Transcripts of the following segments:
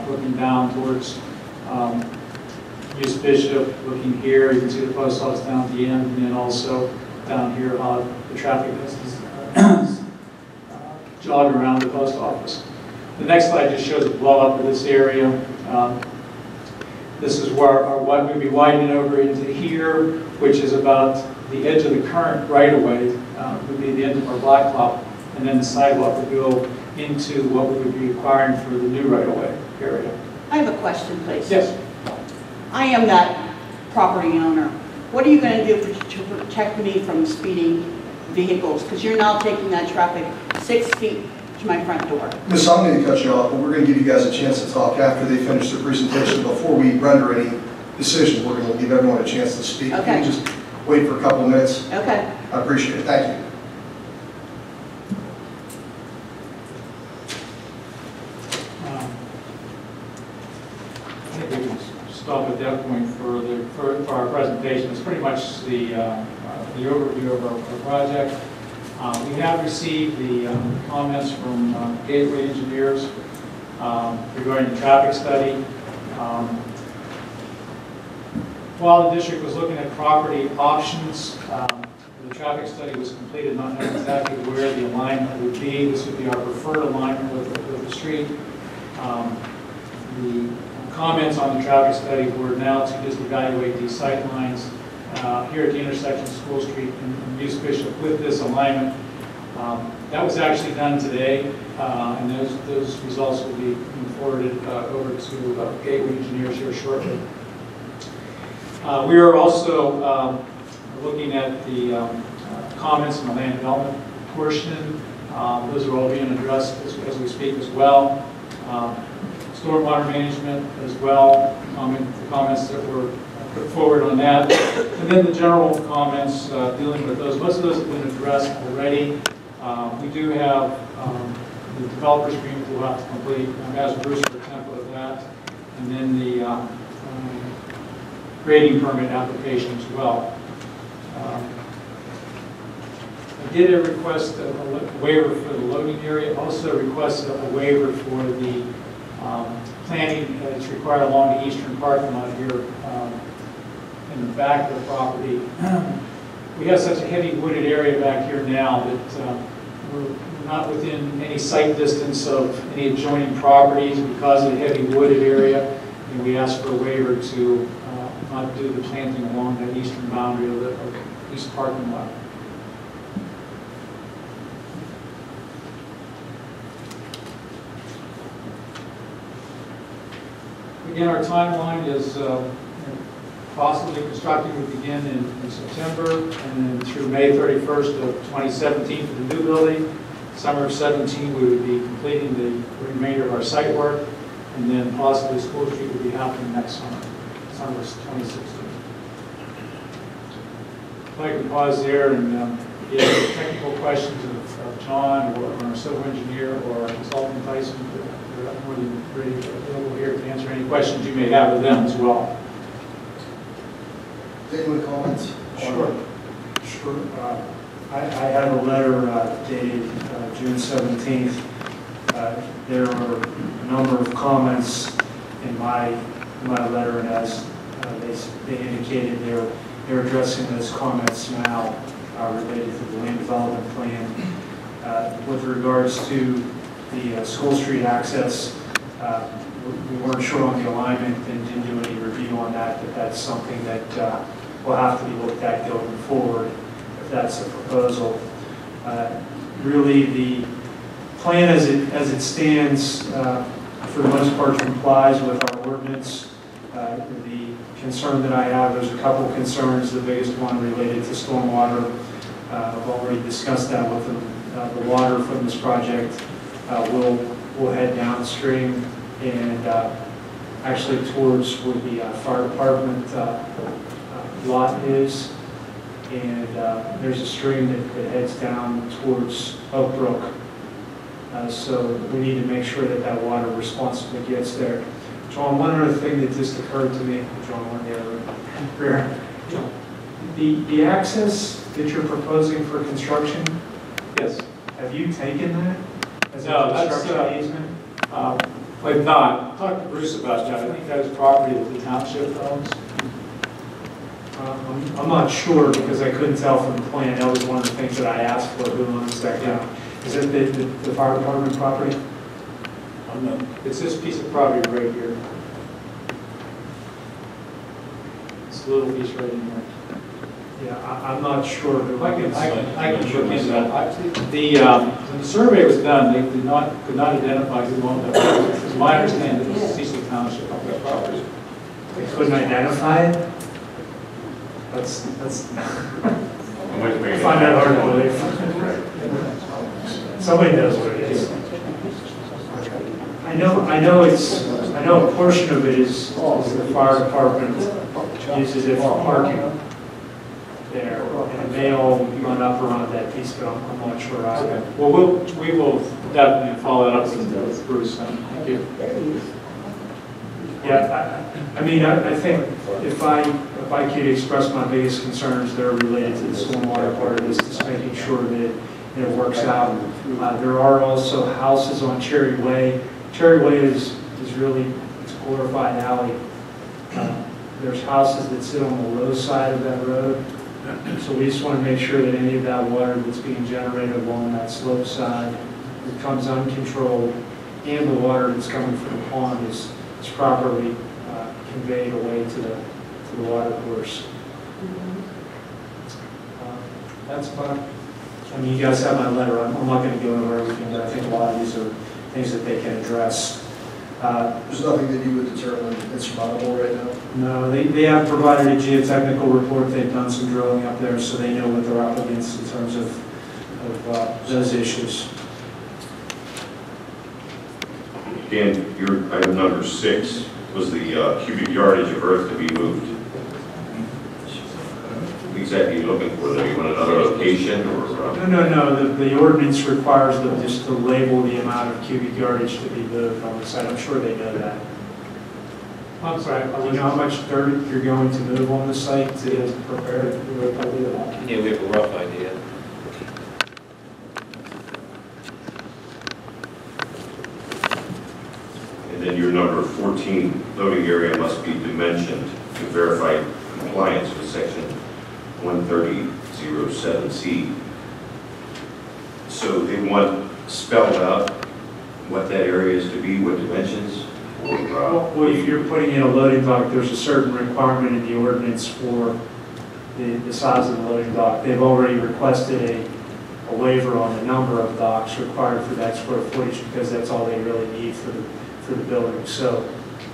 looking down towards East Bishop, looking here. You can see the post office down at the end, and then also down here how the traffic is jog around the post office. The next slide just shows a blow up of this area. This is where what we'd be widening over into here, which is about the edge of the current right-of-way, would be the end of our blacktop, and then the sidewalk would go into what we would be acquiring for the new right-of-way area. I have a question, please. Yes. I am that property owner. What are you going to do to protect me from speeding vehicles? Because you're now taking that traffic 6 feet to my front door. Miss, I'm going to cut you off, but we're going to give you guys a chance to talk after they finish their presentation. Before we render any decision, we're going to give everyone a chance to speak. Okay. Can you just wait for a couple of minutes? Okay. I appreciate it. Thank you. I think we can stop at that point for our presentation. It's pretty much the overview of our project. We have received the comments from Gateway engineers regarding the traffic study. While the district was looking at property options, the traffic study was completed, not knowing exactly where the alignment would be. This would be our preferred alignment with the street. The comments on the traffic study were now to just evaluate these sight lines here at the intersection of School Street and East Bishop with this alignment. That was actually done today, and those results will be forwarded over to Gateway engineers here shortly. We are also looking at the comments in the land development portion. Those are all being addressed as we speak as well. Stormwater management as well, the comments that were put forward on that. And then the general comments dealing with those. Most of those have been addressed already. We do have the developer's agreement we'll have to complete. As Bruce for a template of that. And then the grading permit application as well. I did request a waiver for the loading area. Also requested a waiver for the planting that's required along the eastern parking lot here in the back of the property. We have such a heavy wooded area back here now that we're not within any sight distance of any adjoining properties because of the heavy wooded area, and we asked for a waiver to not do the planting along that eastern boundary of the east parking lot. Again, our timeline is possibly constructing would begin in September and then through May 31st of 2017 for the new building. Summer of 17 we would be completing the remainder of our site work, and then possibly School Street would be happening next summer, summer of 2016. If I can pause there and if you have any technical questions of John or our civil engineer or our consultant Tyson, they're more than ready available here to answer any questions you may have of them as well. Anyone comments? Sure. Sure. I have a letter dated June 17th. There are a number of comments in my letter, and as they indicated, they're addressing those comments now related to the land development plan. With regards to the School Street access, we weren't sure on the alignment and didn't do any review on that, but that's something that will have to be looked at going forward if that's a proposal. Really, the plan as it stands, for the most part, complies with our ordinance. The concern that I have, there's a couple concerns. The biggest one related to stormwater. I've already discussed that with them. The water from this project will head downstream and actually towards where the fire department lot is, and there's a stream that heads down towards Oak Brook. So we need to make sure that that water responsibly gets there. John, one other thing that just occurred to me, John, one the other John, the access that you're proposing for construction, Yes. have you taken that as No, a that's construction easement? I've not talked to Bruce about that. I think that is property that the township owns. I'm not sure because I couldn't tell from the plan. That was one of the things that I asked for, who owns that now. Is it the fire department property? It's this piece of property right here. It's a little piece right in here. Yeah, I'm not sure who I can look into that. When the survey was done, they could not identify who owned that property. It's my understanding that it's Cecil Township owned that property. They couldn't identify it? That's I find that hard to believe. Somebody knows what it is. I know a portion of it is the fire department uses it for parking there, and it may all run up around that piece, but I'm not sure either. Okay. Well, we will definitely follow that up with Bruce. Thank you. Yeah, I think if I could express my biggest concerns, they're related to the stormwater part of this, just making sure that it works out. There are also houses on Cherry Way. Cherry Way is really, it's a glorified alley. There's houses that sit on the low side of that road. So we just want to make sure that any of that water that's being generated along that slope side becomes uncontrolled, and the water that's coming from the pond is properly conveyed away to the water course. That's about, you guys have my letter. I'm not going to go over everything, but I think a lot of these are things that they can address. There's nothing that you would determine insurmountable right now? No, they have provided a geotechnical report. They've done some drilling up there, so they know what they're up against in terms of those issues. Dan, your item number 6 was the cubic yardage of earth to be moved. What exactly are you looking for? Do you want another location or? No. The ordinance requires them just to label the amount of cubic yardage to be moved on the site. I'm sure they know that. I'm sorry. Do you know how much dirt you're going to move on the site to prepare it? Yeah, we have a rough idea. And then your number 14, loading area must be dimensioned to verify compliance with section 130.07C. So they want spelled out what that area is to be, what dimensions? Or, Well, if you're putting in a loading dock, there's a certain requirement in the ordinance for the size of the loading dock. They've already requested a waiver on the number of docks required for that square footage because that's all they really need for the building. So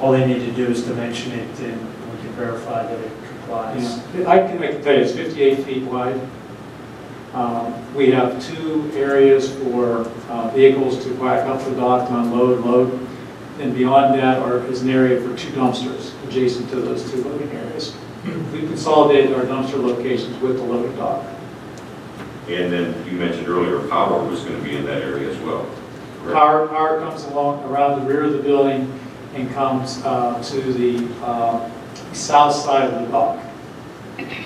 all they need to do is dimension it and we can verify that it complies. Yeah. I can tell you it's 58 feet wide. We have 2 areas for vehicles to back up the dock to unload and load. And beyond that is an area for 2 dumpsters adjacent to those 2 loading areas. We consolidated our dumpster locations with the loading dock. and then you mentioned earlier power was going to be in that area as well. Correct? Power comes along around the rear of the building and comes to the south side of the dock.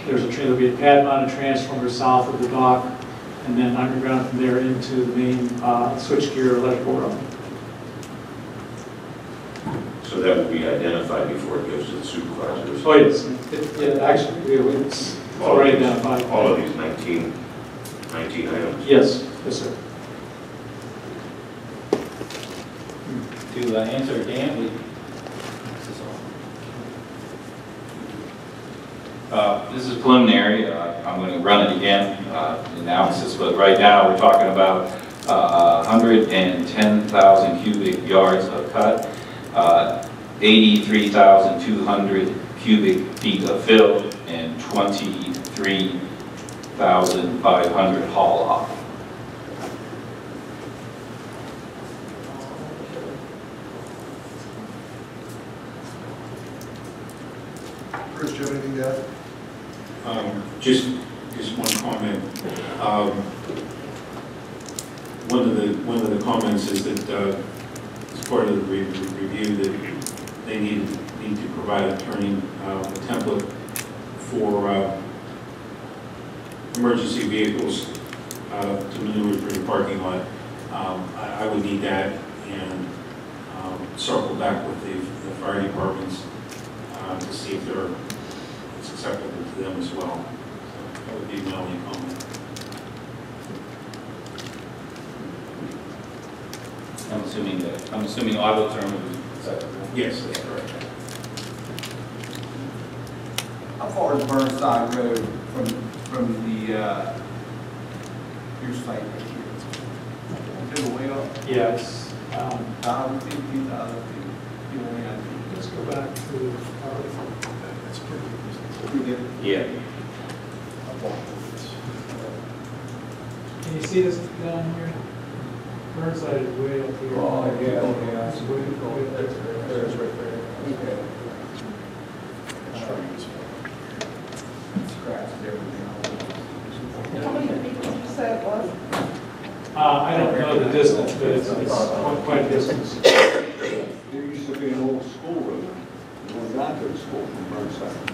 There'll be a pad-mounted transformer south of the dock, and then underground from there into the main switchgear electrical room. So that will be identified before it goes to the supervisors. Oh, yes. It's already identified. All of these 19 items. Yes, sir. To answer again, this is preliminary. I'm going to run it again, analysis, but right now we're talking about 110,000 cubic yards of cut, 83,200 cubic feet of fill, and 23,500 haul off. Chris, do you have anything to add? Just one comment. One of the comments is that as part of the review that they need to provide a template for emergency vehicles to maneuver through the parking lot. I would need that, and circle back with the fire departments to see if it's acceptable to them as well. So that would be my only comment. I'm assuming auto term is acceptable. Yes, that's correct. How far is Burnside Road from the, your site right here? Is it way up? Yeah, it's, 1,000 feet, 2,000 feet? You know, yeah. let's go back to, That's pretty. Pretty good. Yeah. can you see this down here? Burnside is way up here. Oh, yeah. It's way up there. There's right there. Okay. Scratched everything. How many people did you say it was? I don't know the distance, but it's quite a distance. There used to be an old school road, going down to the school from Burnside.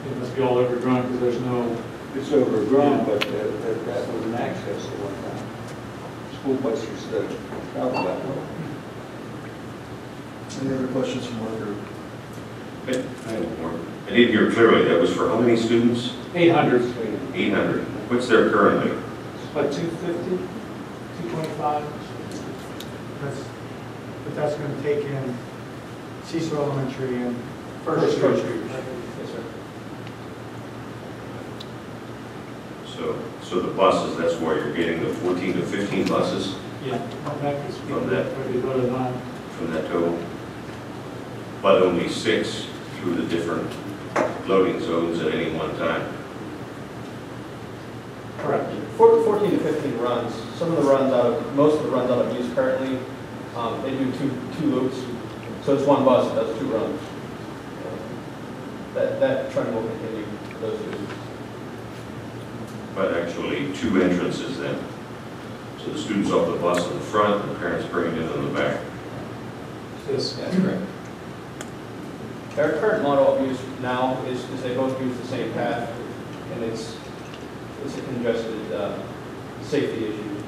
It must be all overgrown because there's no, It's overgrown, but that was an access at one time. School buses used to travel that way. Any other questions from our group? I have more. I didn't hear clearly, that was for how many students? 800, 800. What's there currently? about 250, 225. But that's going to take in Cecil Elementary and First Street. Yes, sir. So the buses, that's where you're getting the 14 to 15 buses Yeah, that is From that. probably better than mine. from that total? But only 6 through the different loading zones at any one time. Correct. 14 to 15 runs. Some of the runs most of the runs out of use currently, they do two loops. So it's one bus that does 2 runs. That trend will continue for those 2. But actually 2 entrances then. So the students off the bus in the front, and the parents bringing in the back. Yes. That's correct. Their current model of use now is they both use the same path, and it's a congested safety issue.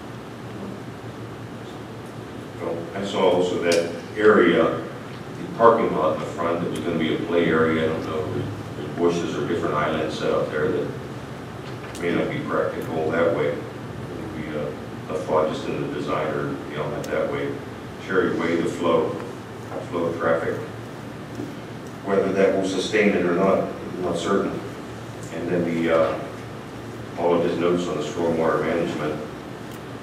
Well, I saw also that area, the parking lot in the front, that was going to be a play area. I don't know if there's bushes or different islands set up there that may not be practical that way. It would be a thought just in the design or the element that way. Cherry way the flow of traffic. Whether that will sustain it or not, I'm not certain. And then all of his notes on the stormwater management.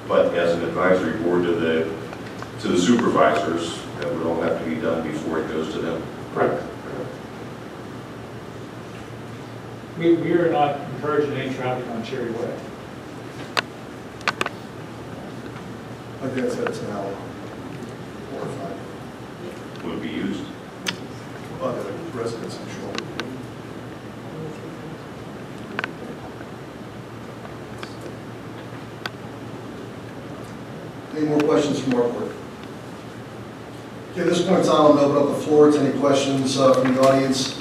But as an advisory board to the supervisors, that would all have to be done before it goes to them. Correct. We are not encouraging any traffic on Cherry Way. I think that's now 4 or 5. Will it be used? Other residents, I'm sure. Any more questions from our board? Okay, at this point in time, I'll open up the floor to any questions from the audience.